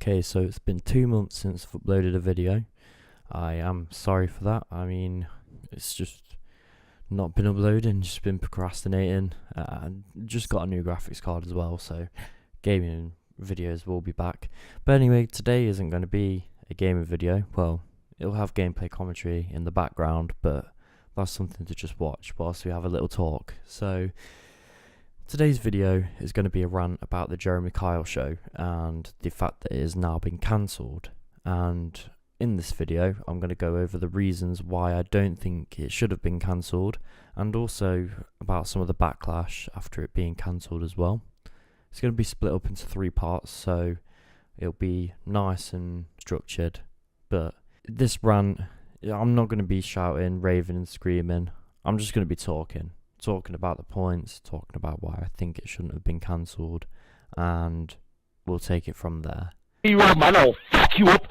Okay, so it's been 2 months since I've uploaded a video. I am sorry for that. I mean, it's just not been uploading, just been procrastinating. I just got a new graphics card as well, so gaming videos will be back. But anyway, today isn't going to be a gaming video. Well, it'll have gameplay commentary in the background, but that's something to just watch whilst we have a little talk. So today's video is going to be a rant about the Jeremy Kyle show and the fact that it has now been cancelled. And in this video, I'm going to go over the reasons why I don't think it should have been cancelled, and also about some of the backlash after it being cancelled as well. It's going to be split up into 3 parts, so it'll be nice and structured. But this rant, I'm not going to be shouting, raving and screaming. I'm just going to be talking about the points, talking about why I think it shouldn't have been cancelled, and we'll take it from there. Man, I'll fuck you up.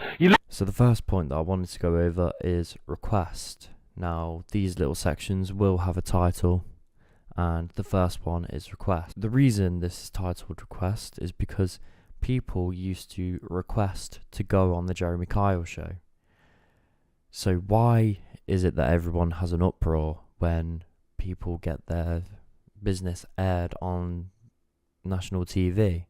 So the first point that I wanted to go over is request. Now, these little sections will have a title, and the first one is request. The reason this is titled request is because people used to request to go on the Jeremy Kyle show. So why is it that everyone has an uproar when people get their business aired on national TV?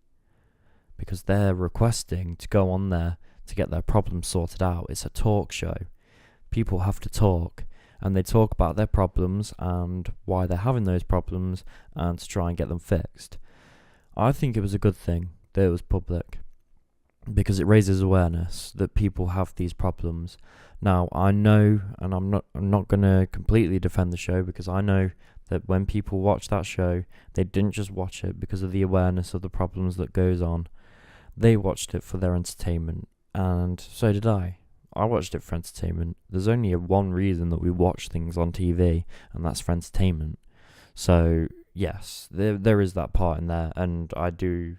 Because they're requesting to go on there to get their problems sorted out. It's a talk show. People have to talk, and they talk about their problems and why they're having those problems and to try and get them fixed. I think it was a good thing that it was public, because it raises awareness that people have these problems. Now, I know, and I'm not going to completely defend the show, because I know that when people watch that show, they didn't just watch it because of the awareness of the problems that goes on. They watched it for their entertainment, and so did I. I watched it for entertainment. There's only one reason that we watch things on TV, and that's for entertainment. So, yes, there is that part in there, and I do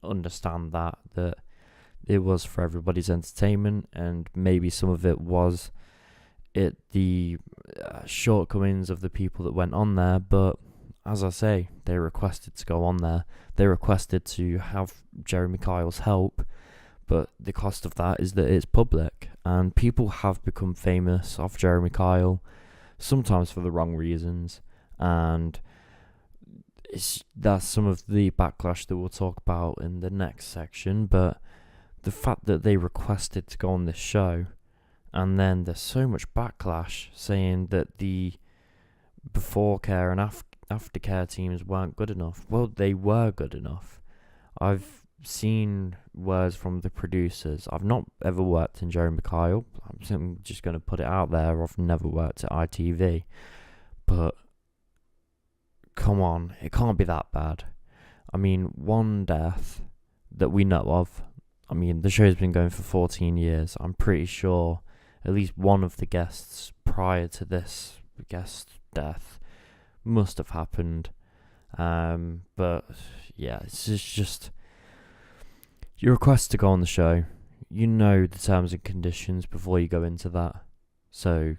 understand that it was for everybody's entertainment, and maybe some of it was the shortcomings of the people that went on there, but as I say, they requested to go on there. They requested to have Jeremy Kyle's help, but the cost of that is that it's public, and people have become famous off Jeremy Kyle, sometimes for the wrong reasons, and that's some of the backlash that we'll talk about in the next section. But the fact that they requested to go on this show, and then there's so much backlash saying that the before care and aftercare teams weren't good enough. Well, they were good enough. I've seen words from the producers. I've not ever worked in Jeremy Kyle. I'm just going to put it out there. I've never worked at ITV. But come on, it can't be that bad. I mean, one death that we know of. I mean, the show's been going for 14 years. I'm pretty sure at least one of the guests prior to this guest death must have happened. But yeah, it's just you request to go on the show. You know the terms and conditions before you go into that. So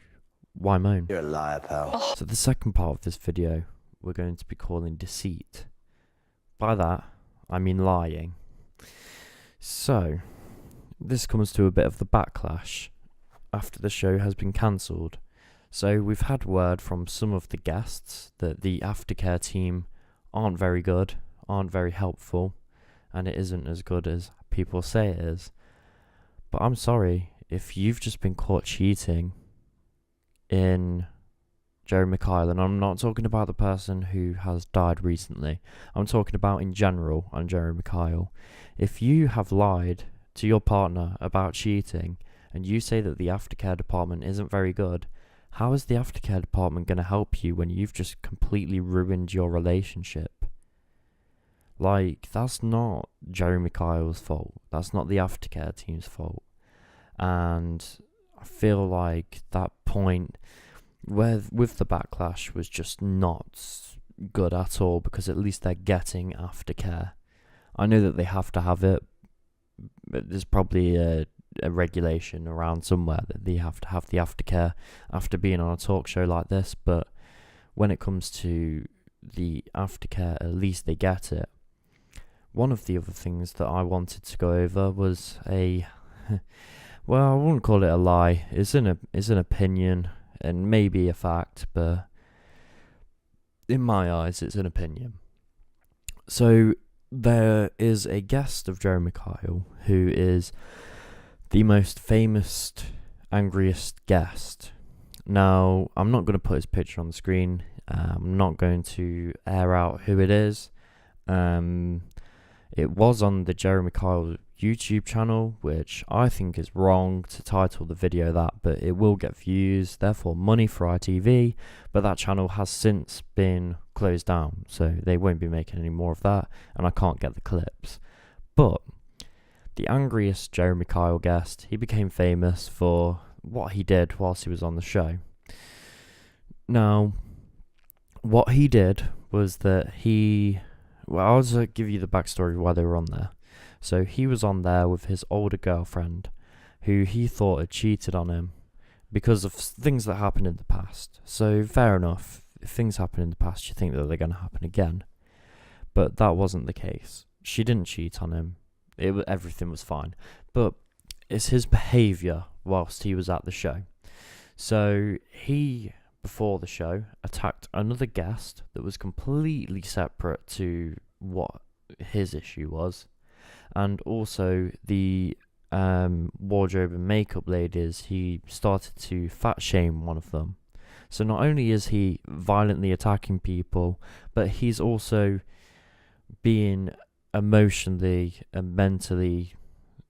why moan? You're a liar, pal. So the second part of this video we're going to be calling deceit. By that, I mean lying. So this comes to a bit of the backlash after the show has been cancelled. So we've had word from some of the guests that the aftercare team aren't very good, aren't very helpful, and it isn't as good as people say it is. But I'm sorry, if you've just been caught cheating in Jeremy Kyle, and I'm not talking about the person who has died recently, I'm talking about in general on Jeremy Kyle. If you have lied to your partner about cheating, and you say that the aftercare department isn't very good, how is the aftercare department going to help you when you've just completely ruined your relationship? Like, that's not Jeremy Kyle's fault. That's not the aftercare team's fault. And I feel like that point with the backlash was just not good at all, because at least they're getting aftercare. I know that they have to have it, but there's probably a regulation around somewhere that they have to have the aftercare after being on a talk show like this. But when it comes to the aftercare, at least they get it. One of the other things that I wanted to go over was a, well, I wouldn't call it a lie. It's an opinion and maybe a fact, but in my eyes, it's an opinion. So there is a guest of Jeremy Kyle who is the most famous, angriest guest. Now, I'm not going to put his picture on the screen. I'm not going to air out who it is. It was on the Jeremy Kyle YouTube channel, which I think is wrong to title the video that, but it will get views, therefore money for ITV, but that channel has since been closed down, so they won't be making any more of that, and I can't get the clips. But the angriest Jeremy Kyle guest, he became famous for what he did whilst he was on the show. Now, what he did was that I'll just give you the backstory of why they were on there. So he was on there with his older girlfriend, who he thought had cheated on him because of things that happened in the past. So fair enough, if things happen in the past, you think that they're going to happen again. But that wasn't the case. She didn't cheat on him. Everything was fine. But it's his behaviour whilst he was at the show. So he, before the show, attacked another guest that was completely separate to what his issue was. And also the wardrobe and makeup ladies, he started to fat shame one of them. So not only is he violently attacking people, but he's also being emotionally and mentally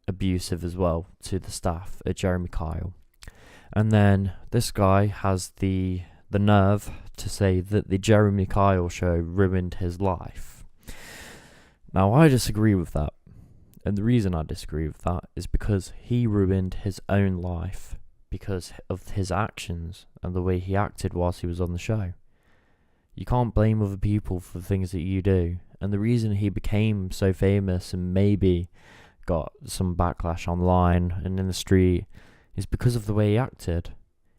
abusive as well to the staff at Jeremy Kyle. And then this guy has the nerve to say that the Jeremy Kyle show ruined his life. Now, I disagree with that. And the reason I disagree with that is because he ruined his own life because of his actions and the way he acted whilst he was on the show. You can't blame other people for the things that you do. And the reason he became so famous and maybe got some backlash online and in the street is because of the way he acted.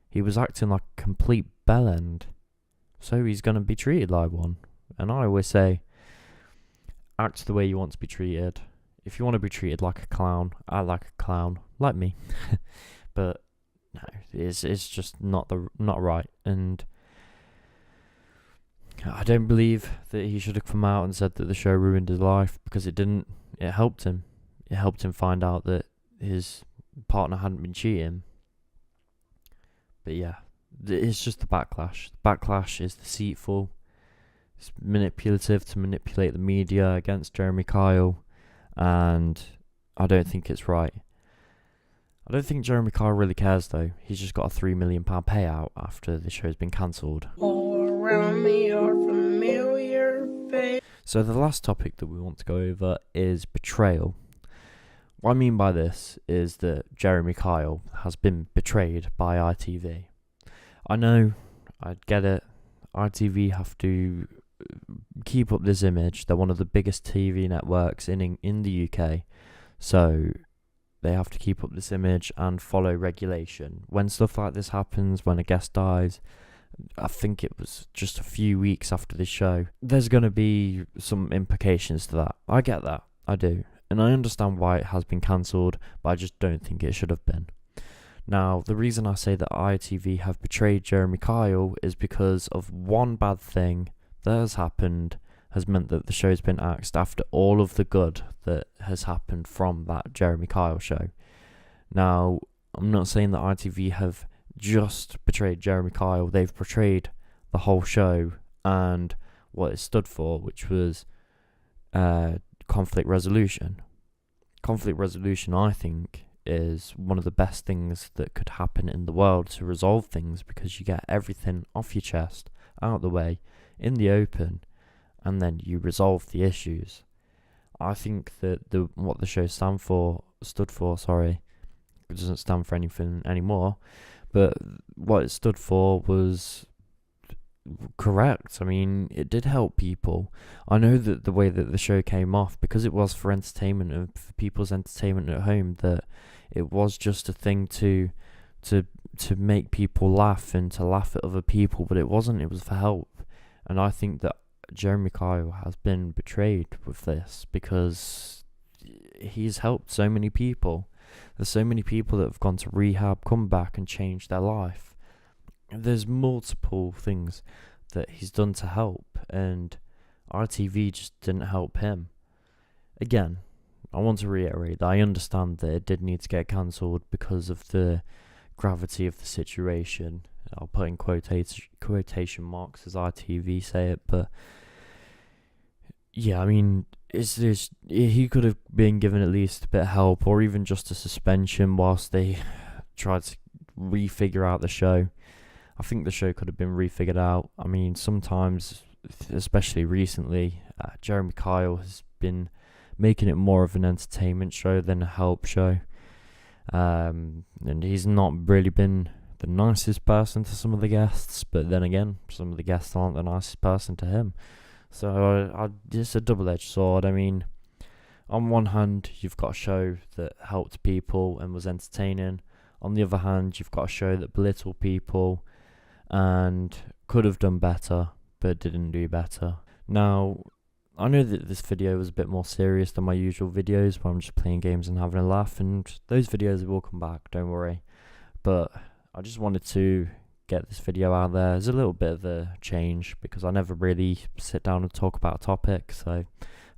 He was acting like a complete bellend. So he's going to be treated like one. And I always say, act the way you want to be treated. If you want to be treated like a clown, act like a clown, like me. But no, it's just not right. And I don't believe that he should have come out and said that the show ruined his life, because it didn't. It helped him. It helped him find out that his partner hadn't been cheating. But yeah, it's just the backlash. The backlash is deceitful. It's manipulative to manipulate the media against Jeremy Kyle. And I don't think it's right. I don't think Jeremy Kyle really cares though. He's just got a £3 million payout after the show's been cancelled. All around me are familiar faces. So the last topic that we want to go over is betrayal. What I mean by this is that Jeremy Kyle has been betrayed by ITV. I know, I get it. ITV have to keep up this image. They're one of the biggest TV networks in the UK, so they have to keep up this image and follow regulation. When stuff like this happens, when a guest dies, I think it was just a few weeks after this show, there's going to be some implications to that. I get that, I do, and I understand why it has been cancelled, but I just don't think it should have been. Now, the reason I say that ITV have betrayed Jeremy Kyle is because of one bad thing that has happened has meant that the show's been axed after all of the good that has happened from that Jeremy Kyle show. Now, I'm not saying that ITV have just betrayed Jeremy Kyle. They've betrayed the whole show and what it stood for, which was conflict resolution. Conflict resolution, I think, is one of the best things that could happen in the world to resolve things, because you get everything off your chest, out of the way, in the open, and then you resolve the issues. I think that what the show stood for, it doesn't stand for anything anymore, but what it stood for was correct. I mean, it did help people. I know that the way that the show came off, because it was for entertainment and for people's entertainment at home, that it was just a thing to make people laugh and to laugh at other people, but it wasn't. It was for help. And I think that Jeremy Kyle has been betrayed with this, because he's helped so many people. There's so many people that have gone to rehab, come back and changed their life. There's multiple things that he's done to help, and RTV just didn't help him. Again, I want to reiterate that I understand that it did need to get cancelled because of the gravity of the situation. I'll put in quotation marks as RTV say it, but yeah, I mean, he could have been given at least a bit of help, or even just a suspension whilst they tried to refigure out the show. I think the show could have been refigured out. I mean, sometimes, especially recently, Jeremy Kyle has been making it more of an entertainment show than a help show. And he's not really been the nicest person to some of the guests, but then again, some of the guests aren't the nicest person to him. So it's a double-edged sword. I mean, on one hand, you've got a show that helped people and was entertaining. On the other hand, you've got a show that belittled people and could have done better, but didn't do better. Now, I know that this video was a bit more serious than my usual videos, where I'm just playing games and having a laugh, and those videos will come back, don't worry. But I just wanted to get this video out there as a little bit of a change, because I never really sit down and talk about a topic. So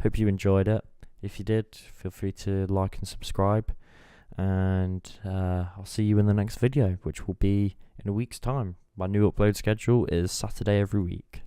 hope you enjoyed it. If you did, feel free to like and subscribe, and I'll see you in the next video, which will be in a week's time. My new upload schedule is Saturday every week.